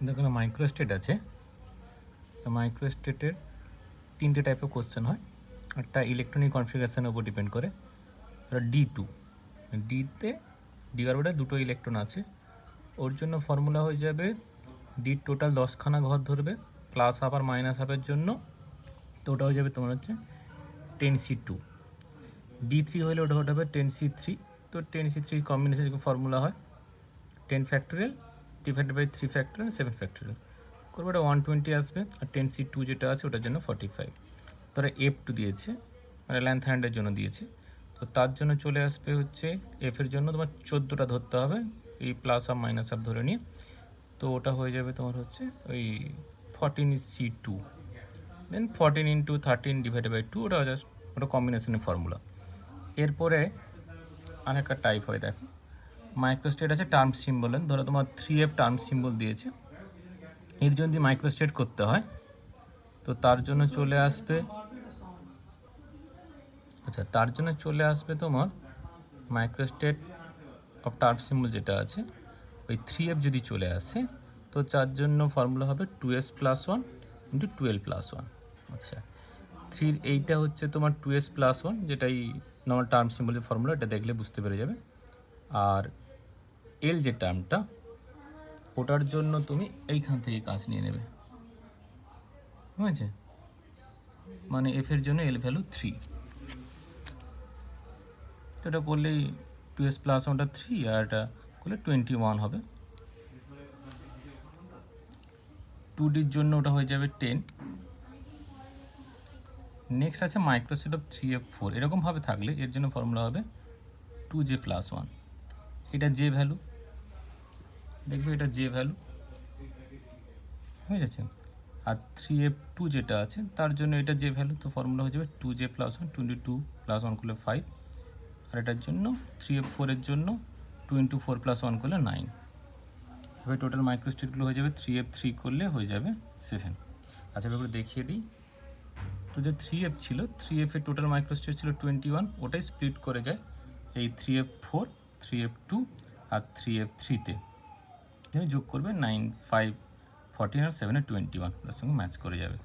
দেখুন মাইক্রোস্টেট আছে। মাইক্রোস্টেটের তিনটে টাইপের কোশ্চেন হয়। একটা ইলেকট্রনিক কনফিগারেশনের উপর ডিপেন্ড করে। D2 ডিতে ডি অরবিটালে দুটো ইলেকট্রন আছে, ওর জন্য ফর্মুলা হয়ে যাবে ডি টোটাল 10খানা ঘর ধরবে প্লাস হাফ আর মাইনাস হাফের জন্য, তো ওটা হয়ে যাবে তোমার হচ্ছে 10C2। D3 হলে ওটা হবে 10C3। তো 10C3 কম্বিনেশন ফর্মুলা হয় 10 factorial divided by 3 factorial 7 factorial করবো, ওটা 120 আসবে। আর 10C2 যেটা আছে ওটার জন্য 45। তারা F2 দিয়েছে, মানে লেন্থ হ্যান্ডের জন্য দিয়েছে, তো তার জন্য চলে আসবে হচ্ছে এফের জন্য তোমার 14টা ধরতে হবে, এই প্লাস আর মাইনাস আপ ধরে নিয়ে। তো ওটা হয়ে যাবে তোমার হচ্ছে ওই 14C2, then 14 into 13 divided by 2, ওটা জাস্ট ওটা কম্বিনেশনের ফর্মুলা। এরপরে আরেকটা টাইপ হয়, দেখো মাইক্রোস্টেট আছে টার্ম সিম্বলের, ধরো তোমার 3F টার্ম সিম্বল দিয়েছে, এর যদি মাইক্রোস্টেট করতে হয় তো তার জন্য চলে আসবে, আচ্ছা তার জন্য চলে আসবে তোমার মাইক্রোস্টেট অফ টার্ম সিম্বল যেটা আছে ওই 3F যদি চলে আসে তো তার জন্য ফর্মুলা হবে 2s+1 ইন্টু 12+1। আচ্ছা 3 এইটা হচ্ছে তোমার 2s+1, যেটাই নর্মাল টার্ম সিম্বলের ফর্মুলা, এটা দেখলে বুঝতে পেরে যাবে। আর এল যে টার্মটা ওটার জন্য তুমি এইখান থেকে কাজ নিয়ে নেবে, বুঝেছে? মানে এফের জন্য এল ভ্যালু 3, তো এটা করলেই 2s+1টা 3 আর এটা করলে 21 হবে। 2ডির জন্য ওটা হয়ে যাবে 10। নেক্সট আছে মাইক্রোস্টেট অফ 3F4, এরকমভাবে থাকলে এর জন্য ফর্মুলা হবে 2j+1। এটা জে ভ্যালু, দেখবে এটা জে ভ্যালু হয়ে যাচ্ছে। আর 3F2 যেটা আছে তার জন্য এটা জে ভ্যালু, তো ফর্মুলা হয়ে যাবে 2j+1, 22+1 করলে 5। আর এটার জন্য 3F4-এর জন্য 2 ইন্টু 4+1 করলে 9। এবার টোটাল মাইক্রোস্টেটগুলো হয়ে যাবে 3F3 করলে হয়ে যাবে 7। আচ্ছা এবার দেখিয়ে দিই, তো যে 3F ছিল 3F-এর টোটাল মাইক্রোস্টেট ছিল 21, ওটাই স্প্লিট করে যায় এই 3F4, 3F2 আর 3F3-তে, যোগ করবে 9, 5, 14 আর 7 21, তার সঙ্গে ম্যাচ করে যাবে।